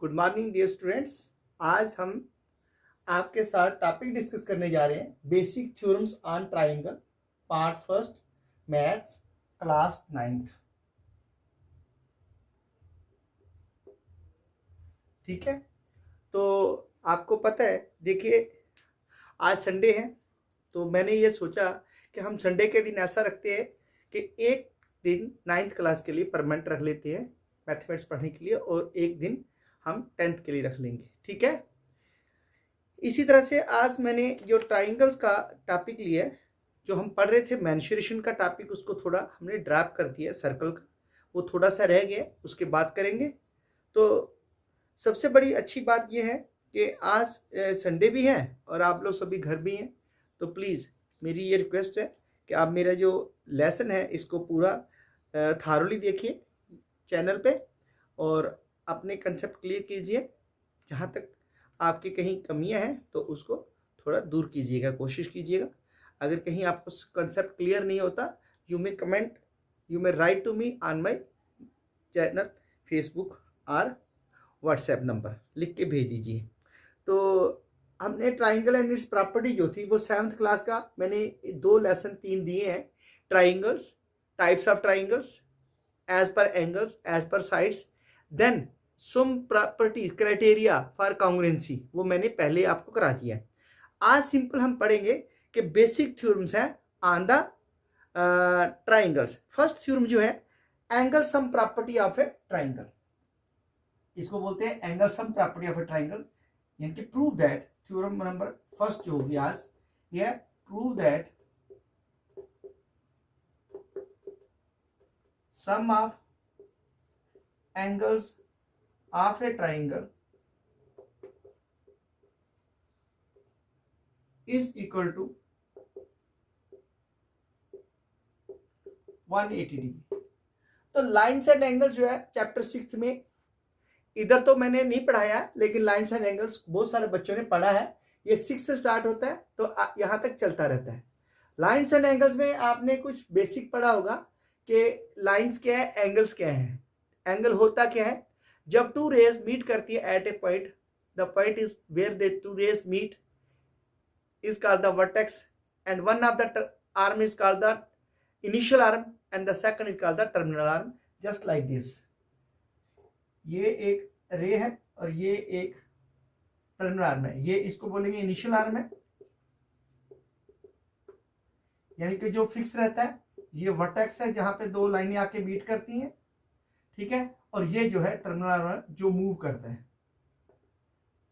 Good morning dear students. आज हम आपके साथ टॉपिक डिस्कस करने जा रहे हैं basic theorems on triangle, part first, maths, class 9th। ठीक है, तो आपको पता है, देखिए आज संडे है, तो मैंने ये सोचा कि हम संडे के दिन ऐसा रखते हैं कि एक दिन 9th क्लास के लिए परमानेंट रख लेते हैं मैथमेटिक्स पढ़ने के लिए, और एक दिन हम 10th के लिए रख लेंगे। ठीक है, इसी तरह से आज मैंने जो ट्राइंगल्स का टॉपिक लिया है, जो हम पढ़ रहे थे मेंसुरेशन का टॉपिक, उसको थोड़ा हमने ड्रॉप कर दिया। सर्कल का वो थोड़ा सा रह गया, उसके बात करेंगे। तो सबसे बड़ी अच्छी बात यह है कि आज संडे भी है और आप लोग सभी घर भी हैं, तो प्लीज़ मेरी ये रिक्वेस्ट है कि आप मेरा जो लेसन है इसको पूरा थारोली देखिए चैनल पे, और अपने कंसेप्ट क्लियर कीजिए। जहाँ तक आपकी कहीं कमियां हैं तो उसको थोड़ा दूर कीजिएगा, कोशिश कीजिएगा। अगर कहीं आपको कंसेप्ट क्लियर नहीं होता, you may comment, you may write to me on my channel, Facebook और व्हाट्सएप नंबर लिख के भेज दीजिए। तो हमने ट्राइंगल एंड इट्स प्रॉपर्टी जो थी वो 7th क्लास का मैंने 2 लेसन 3 दिए हैं। Triangles, types of triangles, as per angles, as per sides, then some properties, criteria for congruency, वो मैंने पहले आपको करा दिया है। आज सिंपल हम पढ़ेंगे कि बेसिक थ्योरम्स हैं on the triangles. First theorem जो है angle sum property of a triangle, इसको बोलते हैं angle sum property of a triangle, यानी कि prove that. Theorem number first जो होगी आज ये prove that sum of angles of a triangle is equal to 180 degree. तो लाइन्स एंड एंगल्स जो है चैप्टर 6 में, इधर तो मैंने नहीं पढ़ाया, लेकिन लाइन्स एंड एंगल्स बहुत सारे बच्चों ने पढ़ा है। ये 6 से स्टार्ट होता है तो यहां तक चलता रहता है। लाइन्स एंड एंगल्स में आपने कुछ बेसिक पढ़ा होगा कि लाइन्स क्या है, एंगल्स क्या है। एंगल होता क्या है, जब टू रेज मीट करती है at a point, the point is where they two rays meet is called the vertex, and one of the arm is called the initial arm and the second is called the terminal arm, just like this। ये एक रे है और ये एक terminal arm है। ये इसको बोलेंगे इनिशियल आर्म है, यानी कि जो फिक्स रहता है। ये वर्टेक्स है जहां पे 2 लाइनें आके मीट करती हैं, ठीक है। और ये जो है टर्मिनल आर्म है जो मूव करता है,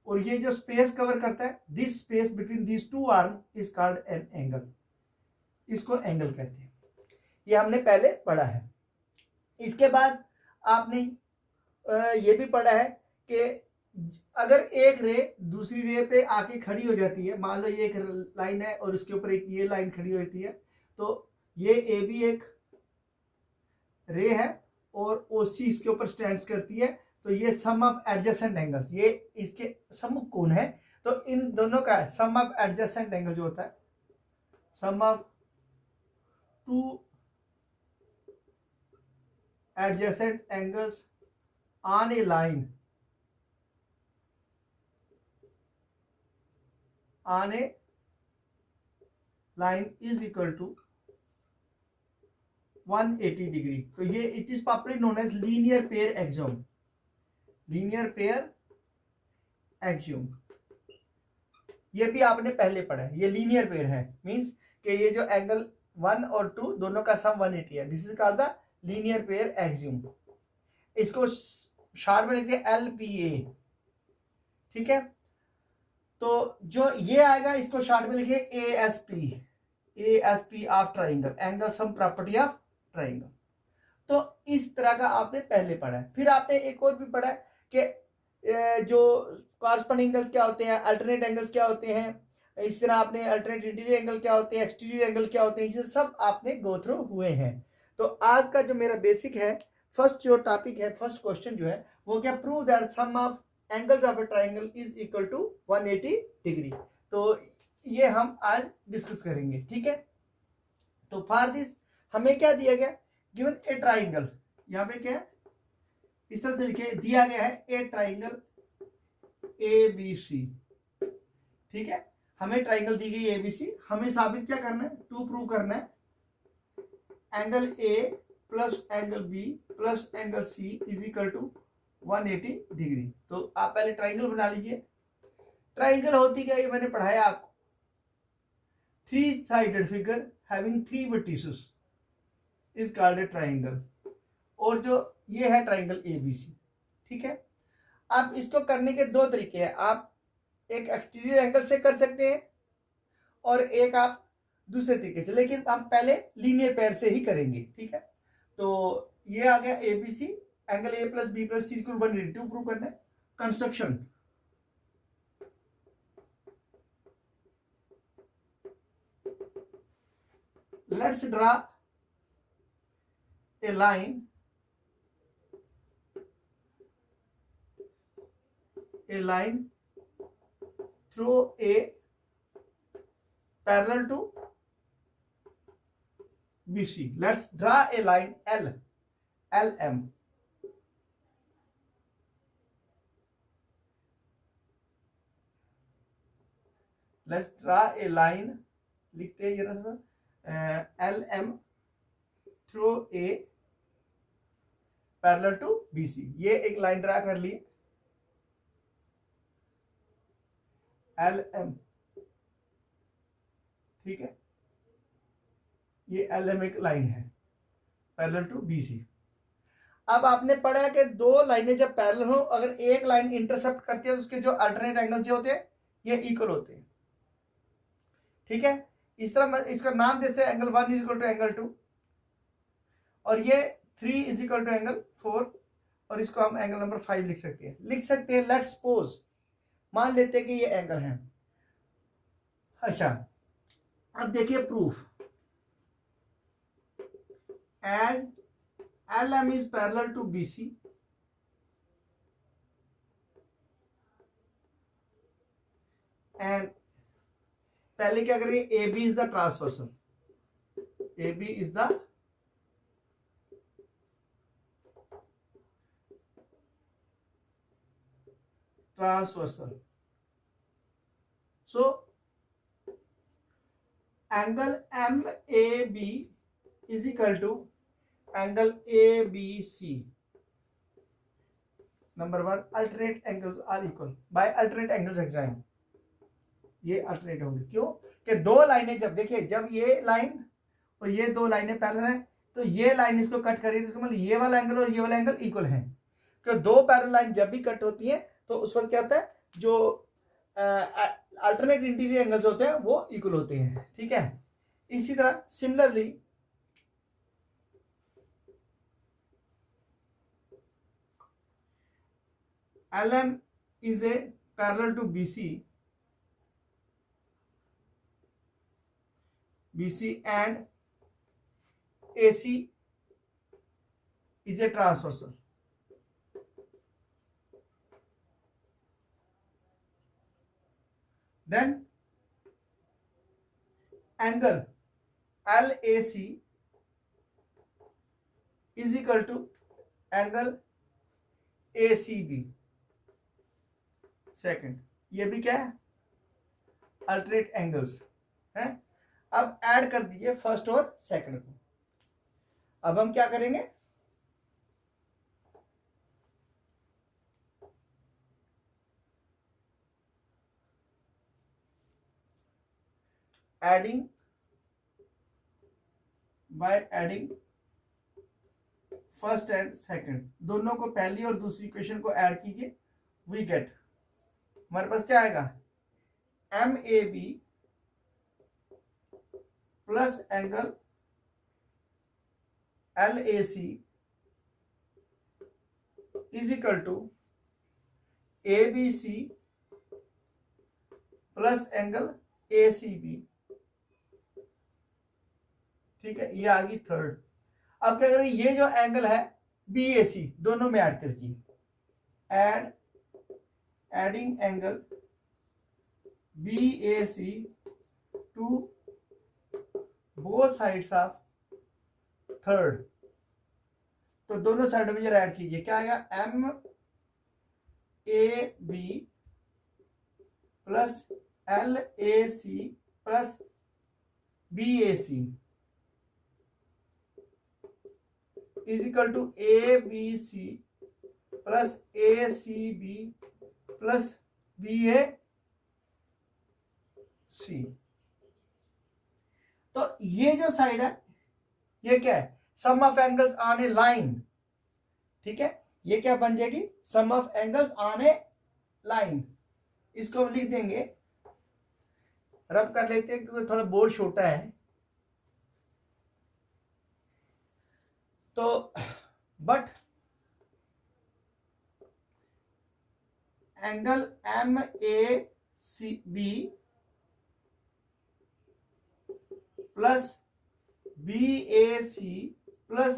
और ये जो स्पेस कवर करता है, this space between this 2 arm is called an angle, इसको एंगल कहते हैं। ये हमने पहले पढ़ा है। इसके बाद आपने ये भी पढ़ा है कि अगर एक रे दूसरी रे पे आके खड़ी हो जाती है, मान लो ये एक लाइन है और उसके ऊपर एक ये लाइन खड़ी होती है, तो ये ए भी एक रे है और ओसी इसके ऊपर स्टैंड्स करती है, तो ये सम ऑफ एडजेसेंट एंगल्स, ये इसके सम्मुख कोण है। तो इन दोनों का सम ऑफ एडजेसेंट एंगल जो होता है, sum of 2 adjacent angles on a line, on a line is equal to 180 degree. तो ये it is popularly known as linear pair axiom, linear pair axiom. ये भी आपने पहले पढ़ा है। ये लीनियर पेयर है, मींस कि ये जो एंगल 1 और 2 दोनों का सम 180 है। This is called the linear pair axiom. इसको शॉर्ट में लिखते हैं LPA, ठीक है। तो जो ये आएगा इसको शॉर्ट में लिखिए ASP of triangle, angle sum property of triangle. तो इस तरह का आपने पहले पढ़ा है। फिर आपने एक और भी पढ़ा है कि जो कॉरस्पॉन्डिंग एंगल्स क्या होते हैं, अल्टरनेट एंगल्स क्या होते हैं, इस तरह आपने अल्टरनेट इंटीरियर एंगल क्या होते हैं, एक्सटीरियर एंगल क्या होते हैं, ये सब आपने गो थ्रू हुए हैं। तो आज का जो मेरा बेसिक है, फर्स्ट जो टॉपिक है, फर्स्ट क्वेश्चन जो है वो क्या, prove that sum of angles of a triangle is equal to 180 degree. तो ये हम आज डिस्कस करेंगे, ठीक है। तो फॉर दिस हमें क्या दिया गया, गिवन ए ट्राइंगल, यहाँ पे क्या है, इस तरह से लिखे, दिया गया है ए ट्राइंगल ABC, ठीक है, हमें ट्राइंगल दी गई ABC, हमें साबित क्या करना है, टू प्रूव करना है angle A plus angle B plus angle C is equal to 180 degree. तो आप पहले ट्राइंगल बना लीजिए। ट्राइंगल होती क्या, ये मैंने पढ़ाया आपको, three sided figure having three vertices is called a triangle. और जो ये है ट्राइंगल ABC, ठीक है। अब इसको करने के दो तरीके हैं, आप एक एक्सटीरियर एंगल से कर सकते हैं और एक आप दूसरे तरीके से, लेकिन हम पहले लीनियर पेयर से ही करेंगे, ठीक है। तो ये आ गया ABC, angle A plus B plus C equal 182 prove करना है। Construction, let's draw a line through A parallel to BC. Let's draw a line LM. Let's draw a line, लिखते हैं जरा सा, LM through A parallel to BC। ये एक line draw कर ली LM, ठीक है, ये LM एक लाइन है पैरेलल टू BC। अब आपने पढ़ा है कि दो लाइनें जब पैरेलल हो, अगर एक लाइन इंटरसेप्ट करती है तो उसके जो अल्टरनेट एंगल जो होते हैं ये इक्वल होते हैं, ठीक है। इस तरह इसका नाम देते हैं angle 1 is equal to angle 2 और ये 3 इज इक्वल टू एंगल 4 और इसको हम एंगल नंबर 5 लिख सकते हैं। लेट्स सपोज, मान लेते हैं कि ये एंगल है। अच्छा, अब देखिए proof, as LM is parallel to BC and पहले क्या करेंगे, AB is the transversal, AB is the transversal. So angle MAB is equal to angle ABC। Number 1, alternate angles are equal by alternate angles exam. ये alternate होंगे, क्यों कि दो लाइनें जब देखिए, जब ये लाइन और ये दो लाइनें पैरेलल हैं तो ये लाइन इसको कट करेगी, तो इसको मतलब ये वाला एंगल और ये वाला एंगल इक्वल है। तो दो पैरेलल लाइन जब भी कट होती है तो उस वक्त क्या होता है, जो अल्टरनेट इंटीरियर एंगल्स होते हैं वो इक्वल होते हैं, ठीक है। इसी तरह similarly LM is a parallel to BC and AC is a transversal. Then angle LAC is equal to angle ACB। Second, ये भी क्या है, अल्टरनेट एंगल्स है। अब ऐड कर दीजिए फर्स्ट और सेकंड को। अब हम क्या करेंगे, adding by adding first and second, दोनों को पहली और दूसरी इक्वेशन को ऐड कीजिए, वी गेट, हमारे पास क्या आएगा, MAB plus angle LAC is equal to ABC plus angle ACB, ठीक है। ये आ गई थर्ड। अब क्या करें, ये जो एंगल है BAC दोनों में ऐड कर दीजिए, adding angle BAC to both sides of third, तो दोनों साइडों में जरा ऐड कीजिए, क्या आएगा, MAB plus LAC plus BAC is equal to ABC plus ACB plus BAC। तो ये जो साइड है ये क्या है, sum of angles on a line. ठीक है, ये क्या बन जाएगी, sum of angles on a line. इसको हम लिख देंगे, रब कर लेते हैं क्योंकि थोड़ा बोर्ड छोटा है। तो but angle MACB plus BAC plus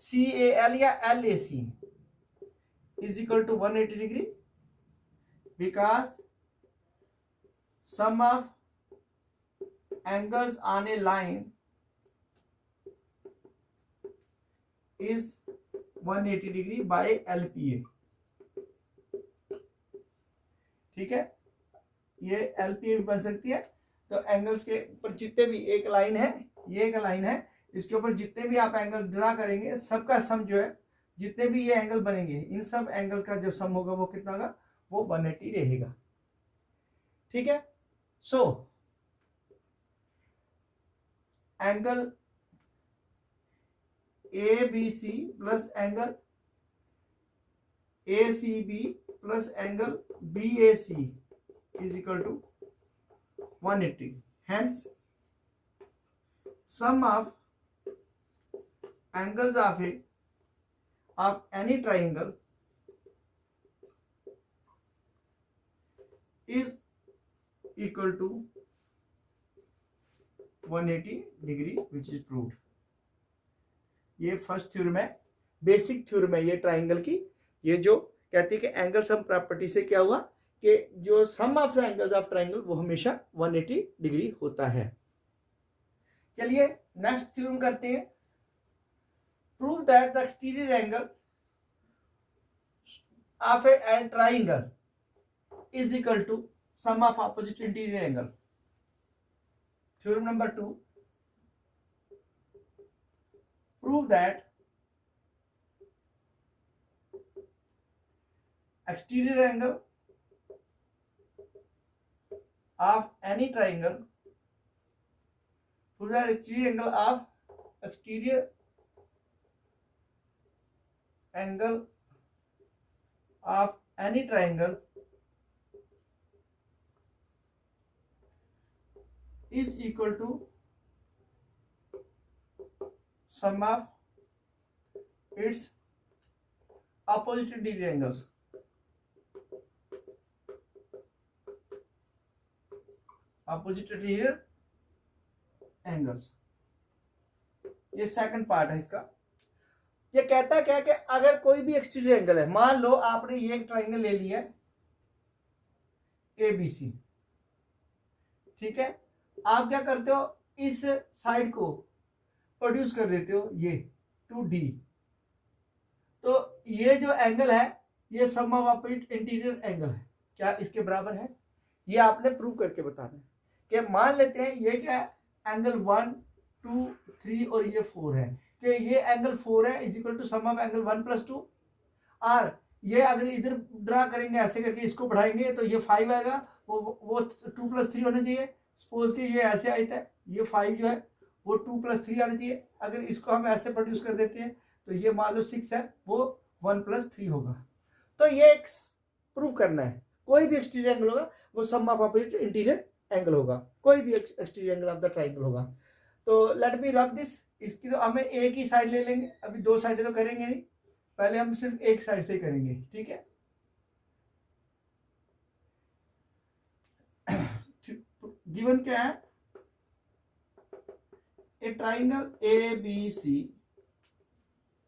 CAL या LAC is equal to 180 degree, because sum of angles on a line is 180 degree by LPA। ठीक है, ये LPA भी बन सकती है। तो एंगल्स के ऊपर जितने भी एक लाइन है, ये एक लाइन है, इसके ऊपर जितने भी आप एंगल ड्रा करेंगे सबका सम जो है, जितने भी ये एंगल बनेंगे इन सब एंगल का जो सम होगा वो कितना होगा, वो 180 रहेगा। ठीक है, so angle ABC plus angle ACB plus angle BAC is equal to 180। Hence, sum of angles of any triangle is equal to 180 degree, which is proved। ये फर्स्ट थ्योरम है, बेसिक थ्योरम है ये ट्राइंगल की। ये जो कहती है कि एंगल सम प्रॉपर्टी से क्या हुआ कि जो sum of the angles of triangle वो हमेशा 180 डिग्री होता है। चलिए नेक्स्ट थ्योरम करते हैं। Prove that the exterior angle of a triangle is equal to sum of opposite interior angle. Theorem number 2, prove that exterior angle of any triangle, prove that exterior angle of any triangle is equal to sum of its opposite interior angles। Opposite interior angles, ये second part है इसका। ये कहता क्या है कि अगर कोई भी एक्सटीरियर एंगल है, मान लो आपने ये एक ट्राइंगल ले लिया है ABC। ठीक है, आप क्या करते हो, इस साइड को प्रोड्यूस कर देते हो ये 2D। तो ये जो एंगल है ये sum of opposite interior angle है, क्या इसके बराबर है? ये आपने प्रूव करके बताना है कि मान लेते हैं ये क्या है, एंगल 1 2 3 और ये 4 है, कि ये एंगल 4 है is equal to sum of angle 1 + 2। और ये अगर इधर ड्रा करेंगे ऐसे करके इसको बढ़ाएंगे तो ये 5 आएगा, वो 2 + 3 होना चाहिए। सपोज कि ये ऐसे आता है, ये 5 जो है वो 2 + 3 आना चाहिए। अगर इसको हम ऐसे प्रोड्यूस कर देते हैं तो ये मान लो 6 है, वो 1 + 3 होगा। तो ये एक प्रूव करना है, कोई भी एक्सटीरियर एंगल होगा वो सम ऑफ ऑपोजिट इंटीरियर एंगल होगा, कोई भी exterior angle of the triangle होगा। तो लेट मी रब दिस। इसकी तो हमें एक ही साइड ले लेंगे, अभी दो साइडें तो करेंगे नहीं, पहले हम सिर्फ एक साइड से करेंगे। ठीक है, गिवन क्या है, ए ट्राइंगल ABC,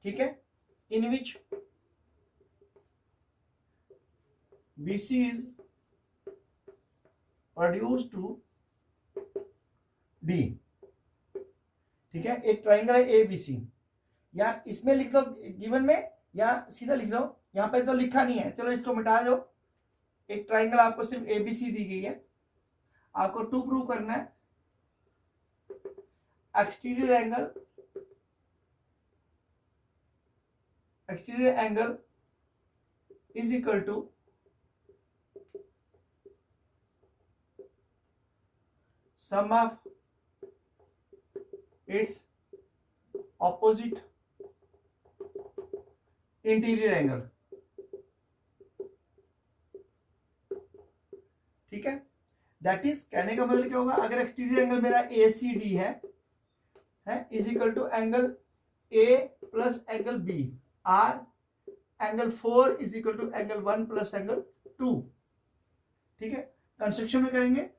ठीक है, इन विच BC is reduced to D। ठीक है, एक ट्राइंगल है ABC, या इसमें लिख लो गिवन में, या सीधा लिख दो, यहां पे तो लिखा नहीं है, चलो इसको मिटा दो। एक ट्राइंगल आपको सिर्फ एबीसी दी गई है, आपको टू प्रूव करना है exterior angle is equal to sum of its opposite interior angle. ठीक है, दैट इज कहने का मतलब क्या होगा, अगर एक्सटीरियर एंगल मेरा ACD है is equal to angle A plus angle B, or angle 4 is equal to angle 1 plus angle 2। ठीक है, कंस्ट्रक्शन में करेंगे,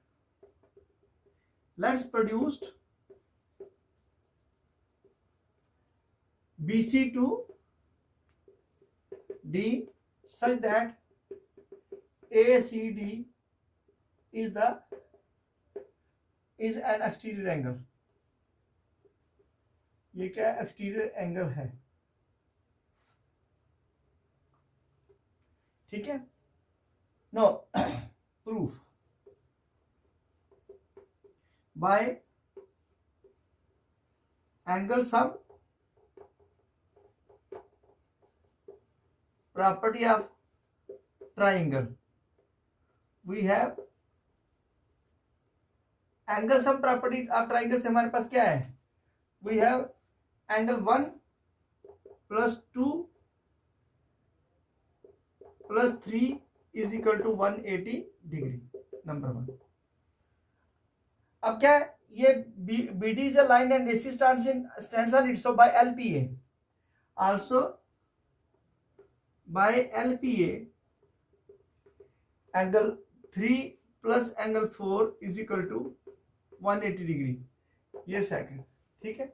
let's produced BC to D such that ACD is an exterior angle। ये क्या exterior angle है। ठीक है, no proof by angle sum property of triangle, we have angle sum property of triangle से हमारे पास क्या है, we have angle 1 plus 2 plus 3 is equal to 180 degree, number 1। अब क्या है, ये BD is a line and AC stands on it, so by LPA also by LPA angle 3 plus angle 4 is equal to 180 degree, ये second. ठीक है,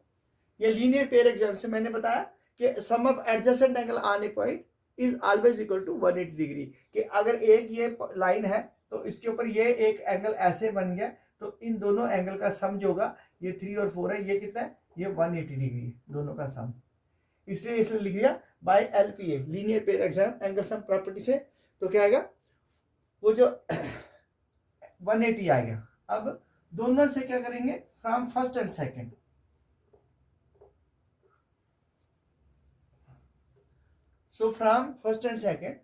ये linear pair example से मैंने बताया कि sum of adjacent angle on a point is always equal to 180 degree, कि अगर एक ये लाइन है तो इसके ऊपर ये एक एंगल ऐसे बन गया, तो इन दोनों एंगल का सम जो होगा, ये 3 और 4 है, ये कितना है, ये 180 डिग्री है, दोनों का सम। इसलिए इसने लिख दिया by LPA linear pair angle sum property से, तो क्या आएगा, वो जो 180 आएगा। अब दोनों से क्या करेंगे, from first and second, so from first and second,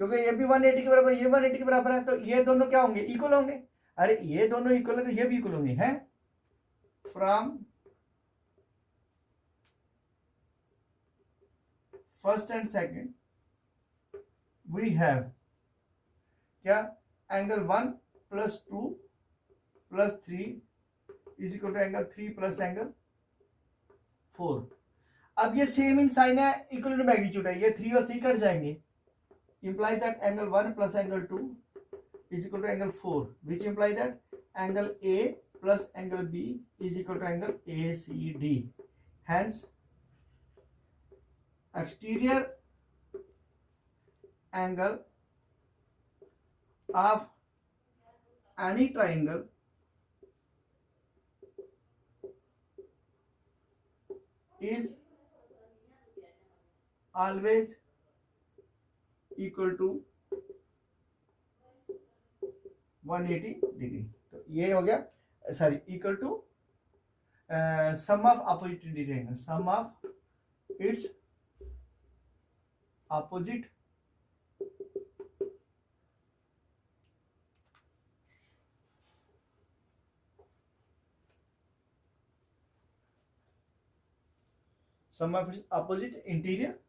क्योंकि ये भी 180 के बराबर, ये 180 के बराबर है, तो ये दोनों क्या होंगे, इक्वल होंगे। अरे ये दोनों इक्वल है तो ये भी इक्वल होंगे, हैं। From first and second we have क्या, angle 1 plus 2 plus 3 is equal to angle 3 plus angle 4। अब ये सेम इन साइन है, इक्वल टू मैग्नीट्यूड है, ये 3 और 3 कट जाएंगे, imply that angle 1 plus angle 2 is equal to angle 4, which imply that angle A plus angle B is equal to angle ACD. Hence, exterior angle of any triangle is always equal to 180 degree. तो ये हो गया, sorry, equal to sum of opposite interior angle, sum of its opposite sum of its opposite interior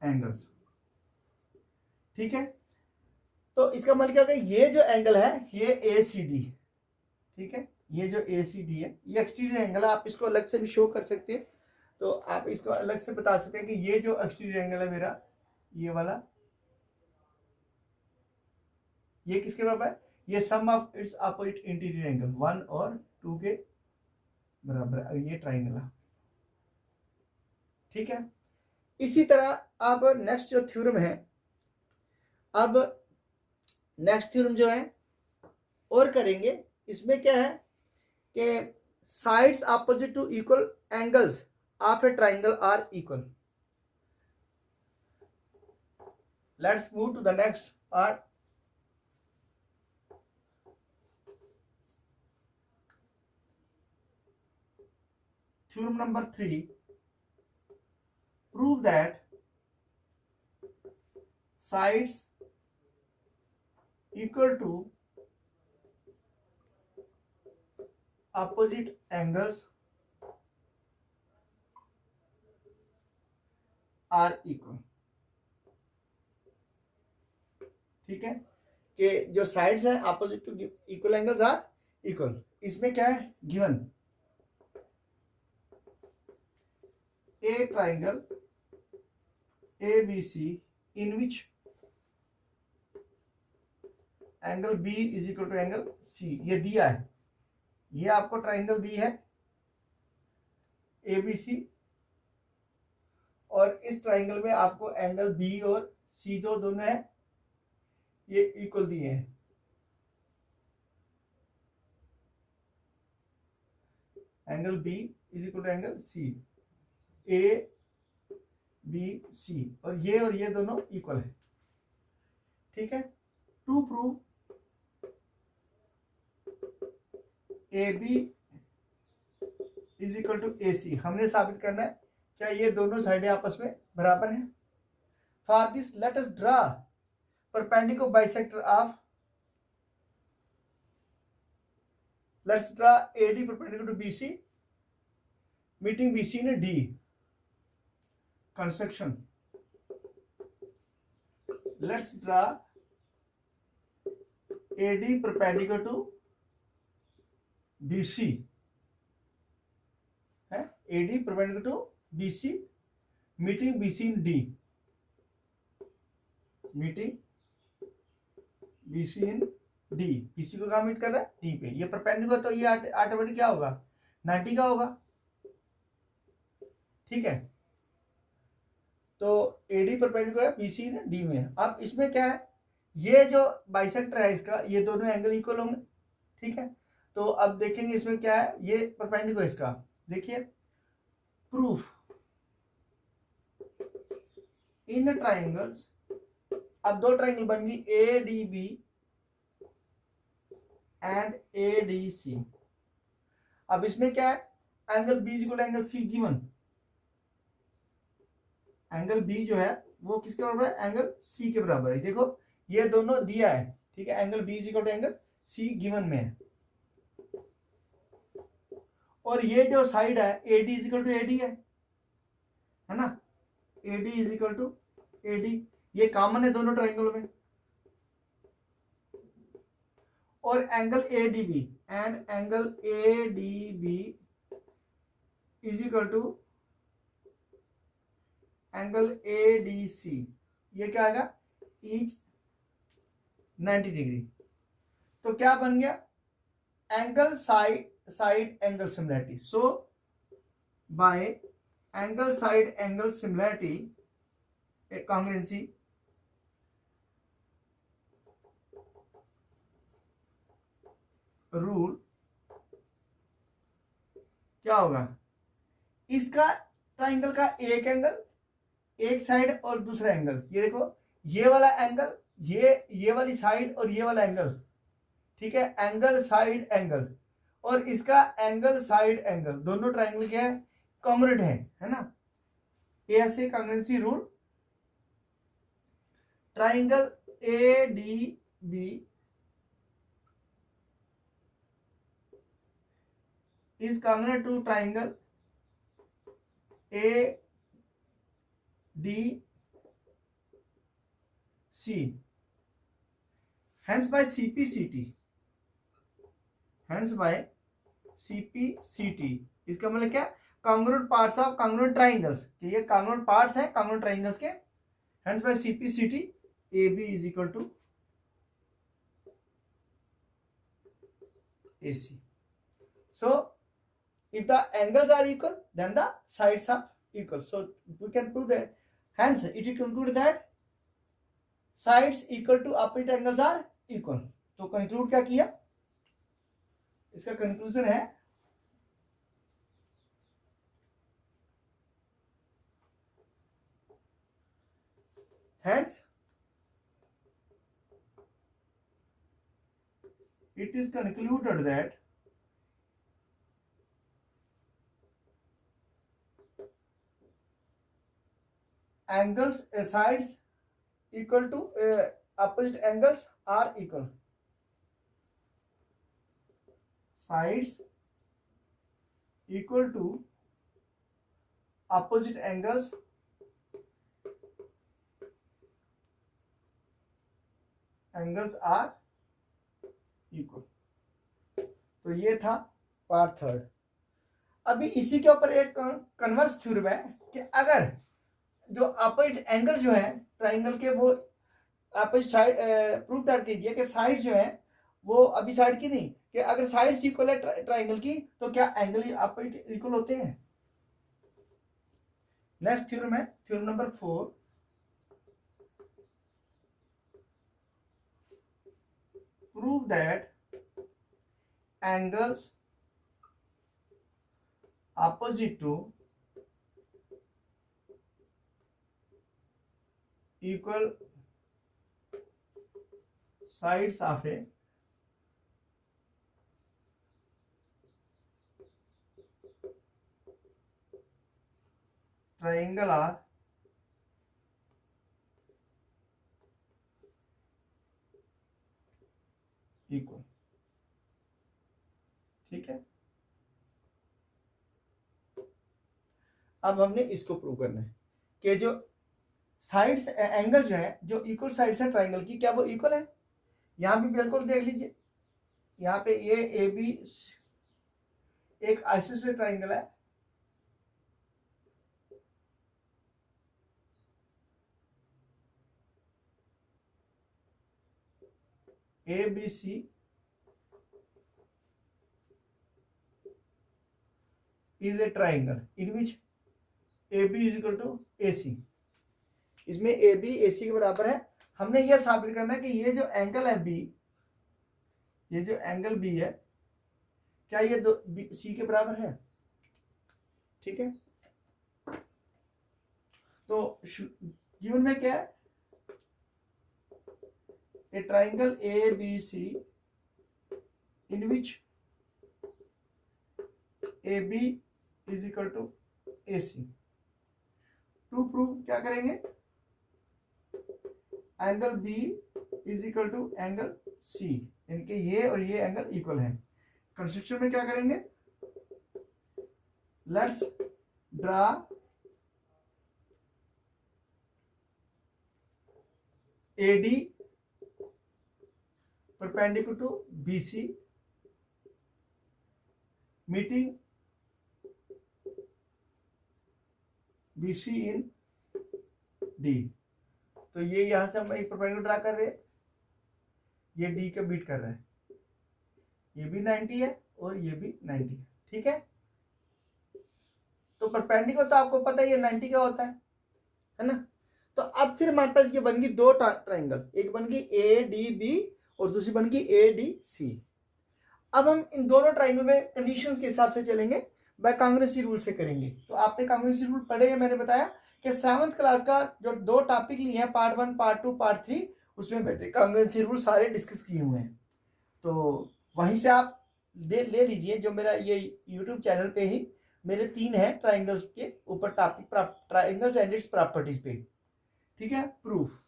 angles. ठीक है, तो इसका मतलब क्या होगा, ये जो एंगल है ये ACD, ठीक है, ये जो ACD है ये एक्सटीरियर एंगल है। आप इसको अलग से भी शो कर सकते हैं, तो आप इसको अलग से बता सकते हैं कि ये जो एक्सटीरियर एंगल है मेरा, ये वाला, ये किसके बराबर है, ये sum of its opposite interior angle 1 और 2 के बराबर है, ये ट्राइंगल है। ठीक है, इसी तरह अब नेक्स्ट जो थ्योरम है, अब नेक्स्ट थ्योरम जो है और करेंगे, इसमें क्या है कि sides opposite to equal angles of a triangle are equal. Let's move to the next part. Theorem number 3. Prove that sides equal to opposite angles are equal. ठीक है, कि जो साइड्स है opposite to equal angles are equal. इसमें क्या है given a triangle ABC in which angle B is equal to angle C. ये दिया है, ये आपको ट्राइंगल दी है ABC, और इस ट्राइंगल में आपको एंगल B और C जो दोनों है ये इक्वल दिए हैं. Angle B is equal to angle C, ABC, और ये दोनों इक्वल है. ठीक है, to prove AB is equal to AC, हमने साबित करना है क्या ये दोनों साइडें आपस में बराबर हैं. For this let us draw perpendicular bisector of, let's draw AD perpendicular to BC meeting BC in D. Construction. Let's draw AD perpendicular to BC. है AD perpendicular to BC meeting BC in D. Meeting BC in D. BC को कहाँ meet कर रहा है D पे. ये perpendicular तो ये ऑटोमेटिक क्या होगा 90 का होगा. ठीक है, तो AD परपेंडिकुलर है BC ने D में. अब इसमें क्या है, ये जो बाइसेक्टर है इसका ये दोनों एंगल इक्वल होंगे. ठीक है, तो अब देखेंगे इसमें क्या है, ये परपेंडिकुलर इसका. देखिए प्रूफ इन ट्राइंगल्स, अब दो ट्राइंगल बन गई ADB एंड ADC. अब इसमें क्या है, angle B equal angle C given. Angle B जो है वो किसके बराबर है, एंगल C के बराबर है. देखो ये दोनों दिया है. ठीक है, angle B equal to angle C given में है, और ये जो साइड है AD इक्वल टू AD है ना. AD is equal to AD, ये कॉमन है दोनों ट्राइंगल में. और angle ADB and angle ADB is equal to angle ADC. ये क्या आएगा ईच 90 डिग्री. तो क्या बन गया एंगल साइड एंगल सिमिलरिटी. सो bye angle side angle similarity congruency rule क्या होगा, इसका ट्राइंगल का एक एंगल एक साइड और दूसरा एंगल, ये देखो ये वाला एंगल, ये वाली साइड और ये वाला एंगल. ठीक है, एंगल साइड एंगल, और इसका एंगल साइड एंगल दोनों ट्राइंगल क्या है कॉन्ग्रुएंट है ना. ये ऐसे congruency rule. Triangle ADB is congruent to triangle ADC. Hence by CPCT. इसका मतलब क्या, congruent parts of congruent triangles. कि ये congruent parts है congruent triangles के. Hence by CPCT AB is equal to AC. So if the angles are equal, then the sides are equal. So we can prove that. Hence it is concluded that sides equal to opposite angles are equal. तो conclude क्या किया, इसका conclusion है hence it is concluded that angles sides equal to opposite angles are equal. Sides equal to opposite angles are equal. तो ये था part third. अभी इसी के ऊपर एक कन्वर्स थ्योरम है कि अगर जो अपोजिट एंगल जो है ट्राइंगल के वो अपोजिट साइड प्रूव कर दीजिए कि साइड जो है वो अभी साइड की नहीं, कि अगर साइड इक्वल है ट्राइंगल की तो क्या एंगल अपोजिट इक्वल होते हैं। नेक्स्ट थ्योरम है theorem number 4। Prove that angles opposite to equal sides of a triangle are equal. ठीक है, अब हमने इसको प्रूव करना है कि जो साइड्स एंगल जो है जो इक्वल साइड्स है ट्राइंगल की, क्या वो इक्वल है। यहां भी बिल्कुल देख लीजिए, यहाँ पे ये ए बी एक आइसोसेलेस ट्राइंगल है, A B C is a triangle in which A B is equal to A C. इसमें ए बी ए सी के बराबर है। हमने यह साबित करना है कि ये जो एंगल है बी, ये जो एंगल बी है, क्या ये दो सी के बराबर है। ठीक है, तो गिवन में क्या है, a triangle ABC in which AB is equal to AC। To prove क्या करेंगे, angle B is equal to angle C, इनके ये और ये एंगल इक्वल है। कंस्ट्रक्शन में क्या करेंगे, let's draw AD perpendicular to BC meeting BC in D। तो ये यहां से हम एक परपेंडिकुलर ड्रा कर रहे हैं, ये D के बीट कर रहा है, ये भी 90 है और ये भी 90 है। ठीक है, तो परपेंडिकुलर तो आपको पता है ये 90 का होता है ना। तो अब फिर हमारे पास ये बन गई दो ट्राइंगल, एक बन गई ADB और दूसरी बन गई ADC। अब हम इन दोनों ट्राइंगल में कंडीशंस के हिसाब से चलेंगे, बाय कांग्रेसी रूल से करेंगे। तो आपने कांग्रेसी रूल पढ़े हैं, मैंने बताया कि 7th क्लास का जो दो टॉपिक लिए हैं, पार्ट 1 पार्ट 2 पार्ट 3, उसमें मैंने कांग्रेसी रूल सारे डिस्कस किए हुए हैं। तो वहीं से आप ले लीजिए, जो मेरा ये यूट्यूब चैनल पे ही मेरे 3 है ट्राइंगल्स के ऊपर topic, triangles and its properties पे। ठीक है, proof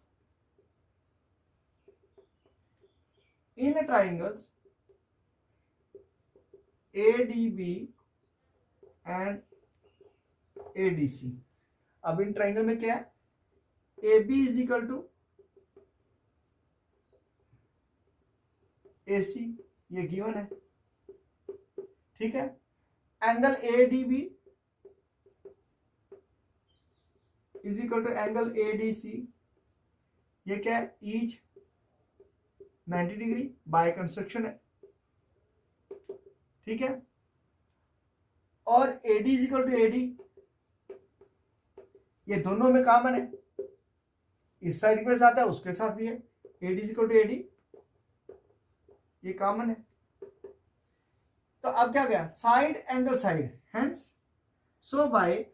in triangles ADB and ADC। अब इन ट्राइंगल में क्या है, AB is equal to AC, ये गिवन है। ठीक है, angle ADB is equal to angle ADC, ये क्या है, ईच 90 डिग्री बाय कंस्ट्रक्शन है। ठीक है, और AD is equal to AD, ये दोनों में कॉमन है, इस साइड के साथ है उसके साथ भी है, AD is equal to AD, ये कॉमन है। तो अब क्या गया, side angle side, hence so by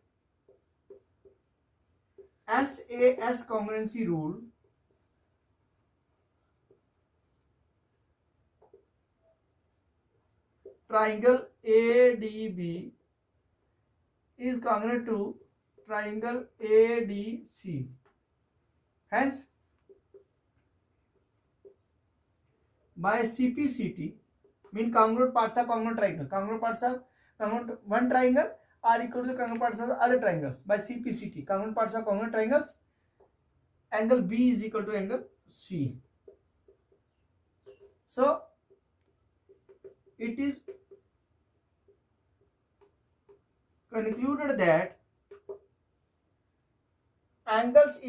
SAS congruency rule triangle ADB is congruent to triangle ADC. Hence, by CPCT mean congruent parts of congruent triangle. Congruent parts of congruent one triangle are equal to the congruent parts of the other triangles. By CPCT, congruent parts of congruent triangles, angle B is equal to angle C. So it is concluded that angles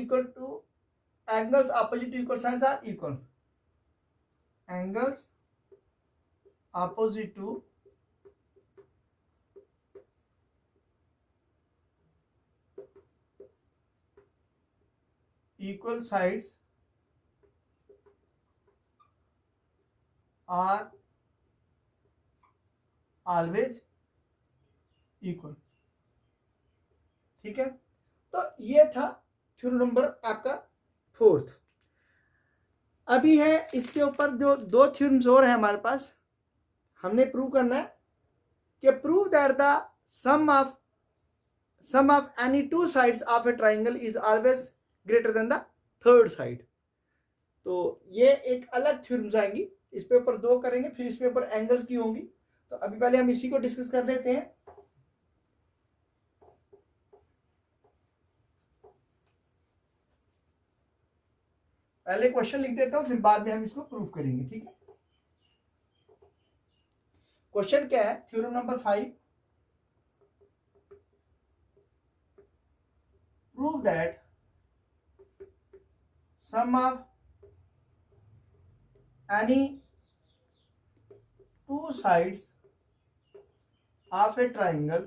opposite to equal sides are equal. Angles opposite to equal sides are always equal. ठीक है, तो ये था theorem number आपका 4th। अभी है इसके ऊपर जो 2 थ्योरम्स और है हमारे पास, हमने प्रूव करना है कि prove that the sum of any 2 sides of a triangle is always greater than the third side. तो ये एक अलग थ्योरम्स आएंगी, इस पे ऊपर 2 करेंगे, फिर इस पे ऊपर एंगल्स की होंगी। तो अभी पहले हम इसी को डिस्कस कर लेते हैं। पहले क्वेश्चन लिख देता हूं, फिर बाद में हम इसको प्रूव करेंगे। ठीक है, क्वेश्चन क्या है? Theorem number 5, prove that sum of any 2 sides of a triangle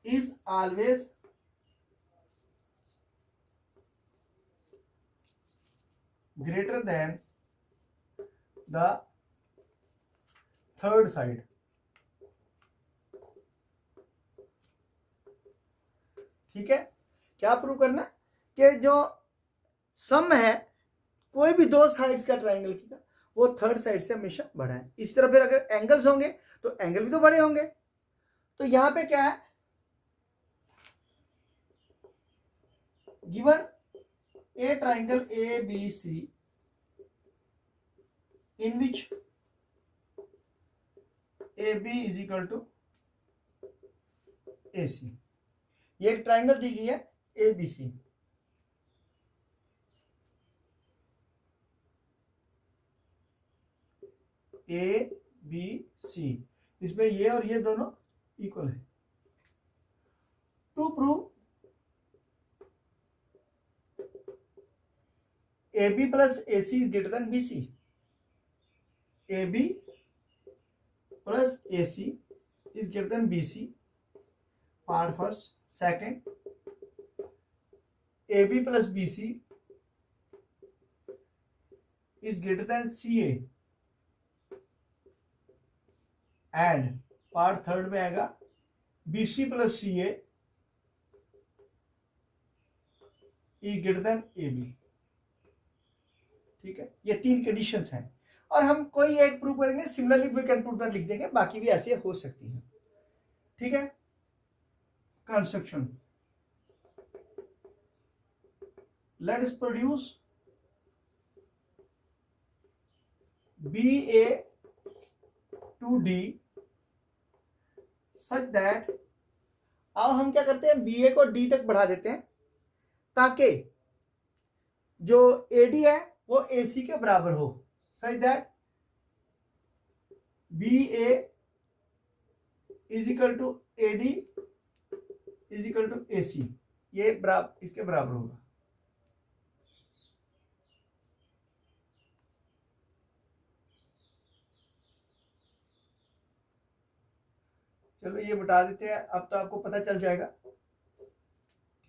is always greater than the third side। ठीक है, क्या प्रूव करना कि जो सम है कोई भी 2 साइड्स का ट्राइंगल की, वो थर्ड साइड से हमेशा बड़ा है। इस तरह फिर अगर एंगल्स होंगे तो एंगल भी तो बड़े होंगे। तो यहां पे क्या है, given a triangle ABC in which AB is equal to AC। ये एक ट्राइंगल दी गई है ABC। ABC, इसमें ये और ये दोनों इक्वल है। To prove AB plus AC is greater than BC। AB plus AC is greater than BC, part first. Second, AB plus BC is greater than CA, and part third में आएगा BC plus CA is greater than AB। ठीक है, ये 3 conditions हैं और हम कोई एक प्रूव करेंगे, similarly we can prove that लिख देंगे, बाकी भी ऐसे हो सकती है। ठीक है, construction, let us produce BA to D such that, अब हम क्या करते हैं, BA को D तक बढ़ा देते हैं ताकि जो AD है वो AC के बराबर हो, such that BA is equal to AD is equal to AC, ये बराबर इसके बराबर होगा। चलो ये बता देते हैं, अब तो आपको पता चल जाएगा।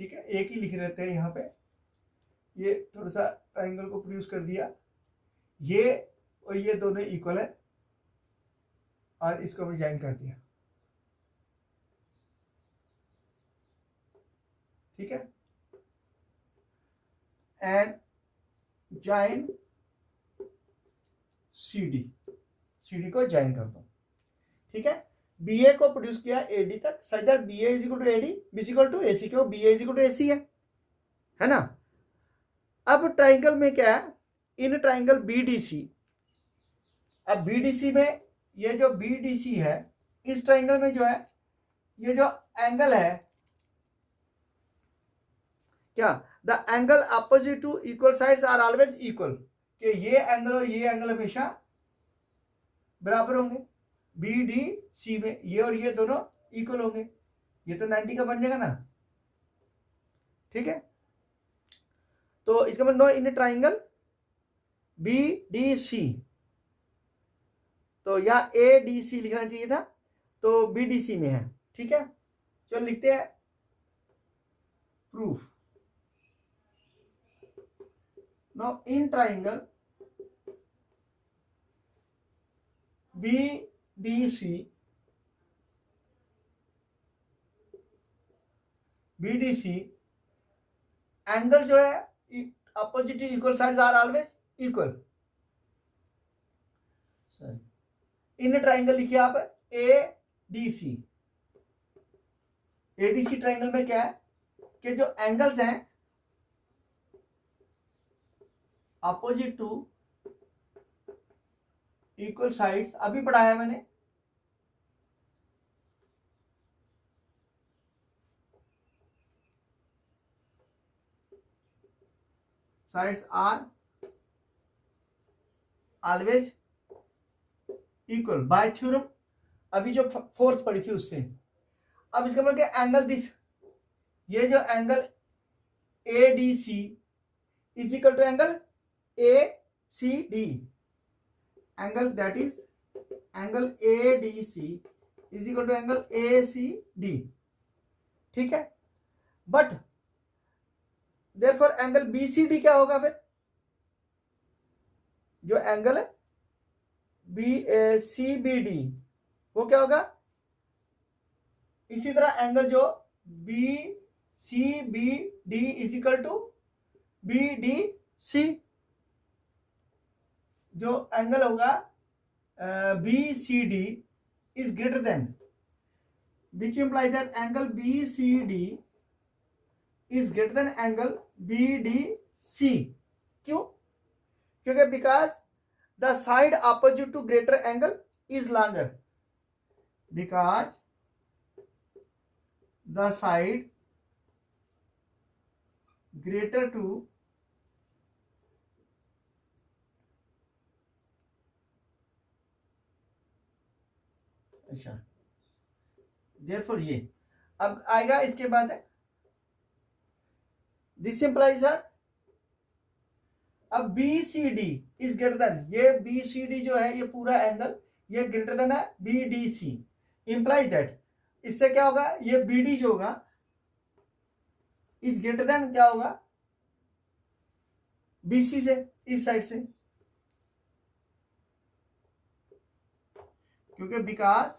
ठीक है, एक ही लिख रहते हैं यहाँ पे, ये थोड़ा सा ट्राइंगल को प्रोड्यूस कर दिया, ये और ये दोनों इक्वल है और इसको भी ज्वाइन कर दिया। ठीक है, एंड ज्वाइन CD, CD को ज्वाइन कर दो, ठीक है। BA को प्रोड्यूस किया AD तक, such that BA is equal to AD, B is equal to AC, क्यों BA is equal to AC है ना। अब ट्राइंगल में क्या है, इन ट्राइंगल BDC, अब BDC में ये जो BDC है, इस ट्राइंगल में जो है ये जो एंगल है क्या, the angle opposite to equal sides are always equal, कि ये एंगल और ये एंगल हमेशा बराबर होंगे। BDC में ये और ये दोनों इक्वल होंगे, ये तो 90 का बन जाएगा ना, ठीक है। तो इसका मतलब इन ट्राइंगल BDC, तो या ADC लिखना चाहिए था, तो BDC में है, ठीक है। चलो लिखते हैं proof. Now in triangle BDC angle जो है opposite equal sides are always equal. In triangle लिखिए आप ADC। ADC ट्राइंगल में क्या है कि जो एंगल्स हैं अपोजिट टू इक्वल साइड्स, अभी पढ़ाया मैंने, sides are always equal by theorem, अभी जो फोर्थ पढ़ी थी उससे। अब इसका मतलब एंगल दिस, ये जो angle ADC is equal to angle ACD, angle that is angle ADC is equal to angle ACD, ठीक है। बट देयरफॉर एंगल BCD क्या होगा फिर, जो एंगल है CBD वो क्या होगा, इसी तरह एंगल जो BCBD is equal to BDC, जो एंगल होगा BCD is greater than, which implies that angle BCD is greater than angle BDC। क्यों, क्योंकि because the side opposite to greater angle is longer, because the side greater to अच्छा, therefore ये अब आएगा इसके बाद है दिस इंप्लाइज अब BCD इज ग्रेटर देन, ये BCD जो है ये पूरा एंगल ये ग्रेटर देन है BDC, इंप्लाइज दैट इससे क्या होगा, ये BD जो होगा इज ग्रेटर देन क्या होगा BC से, इस साइड से, क्योंकि because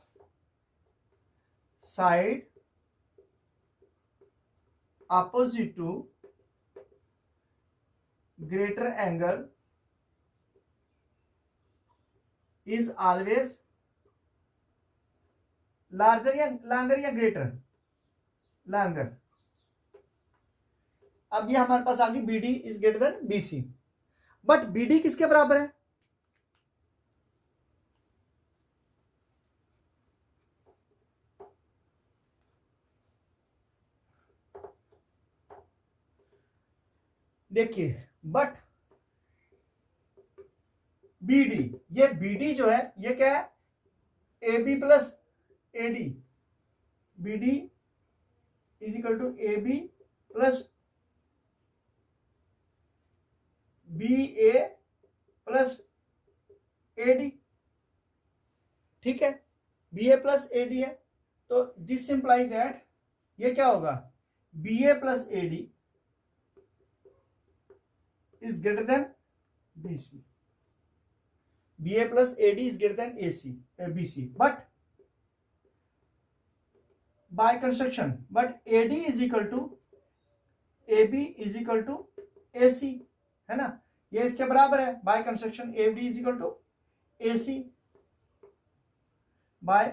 side opposite to greater angle is always larger या longer या greater, longer। अब ये हमारे पास आ गई BD is greater than BC, but BD किसके बराबर है, देखिए, बट BD, ये BD जो है ये क्या है AB plus AD, BD is equal to AB plus BA plus AD, ठीक है, BA प्लस AD है, तो दिस इंप्लाई दैट ये क्या होगा BA plus AD is greater than BC, BA plus AD is greater than BC, but by construction, but AD is equal to AB is equal to AC, है ना, ये इसके बराबर है by construction A D is equal to A C by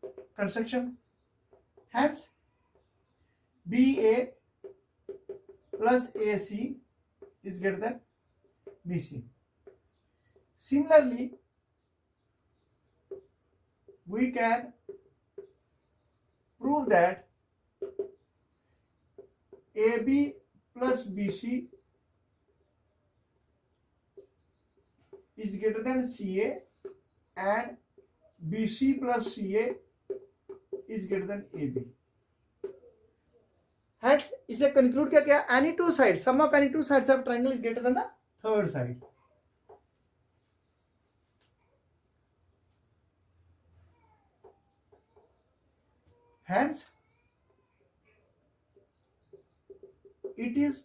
construction, hence B A plus A C is greater than B C. Similarly, we can prove that AB plus BC is greater than CA and BC plus CA is greater than AB. Hence, इसे conclude क्या किया? Any two sides, sum of any two sides of triangle is greater than the third side. Hence, it is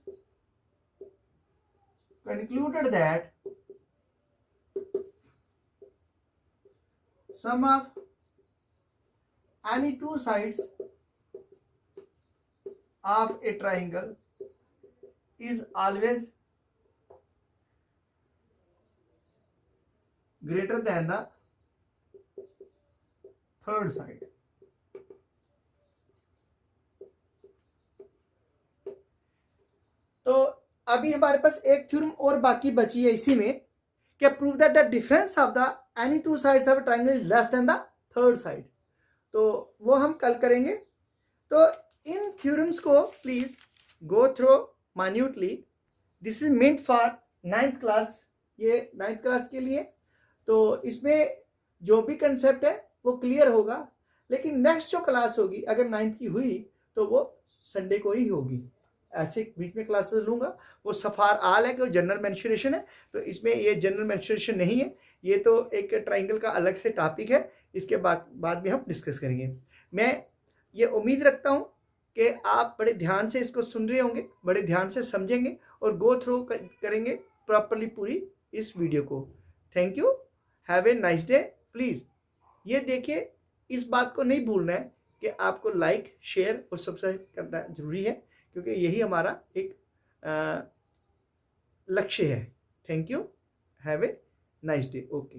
concluded that sum of any two sides of a triangle is always greater than the third side. तो अभी हमारे पास एक theorem और बाकी बची है इसी में, कि prove that the difference of the any two sides of a triangle is less than the third side. तो वो हम कल करेंगे. तो इन थ्योरम्स को please go through minutely. This is meant for 9th class, ये 9th क्लास के लिए. तो इसमें जो भी कंसेप्ट है वो क्लियर होगा, लेकिन नेक्स्ट जो क्लास होगी अगर 9th की हुई तो वो संडे को ही होगी. ऐसे बीच में क्लासेस लूंगा. वो सफार आल है कि वो जनरल मेंस्ट्रुएशन है, तो इसमें ये जनरल मेंस्ट्रुएशन नहीं है, ये तो एक ट्राइंगल का अलग से टॉपिक है. इसके बाद में हम डिस्कस करेंगे. मैं ये उम्मीद रखता हूँ कि आप बड़े ध्यान से इसको सुन रहे होंगे, बड़े ध्यान से समझेंगे और गो थ्रू करेंगे प्रॉपरली पूरी इस वीडियो को. Thank you, have a nice day. Please ये देखिए, इस बात को नहीं भूलना है कि आपको लाइक, शेयर और सब्सक्राइब करना जरूरी है, क्योंकि यही हमारा एक लक्ष्य है. Thank you, have a nice day. Okay.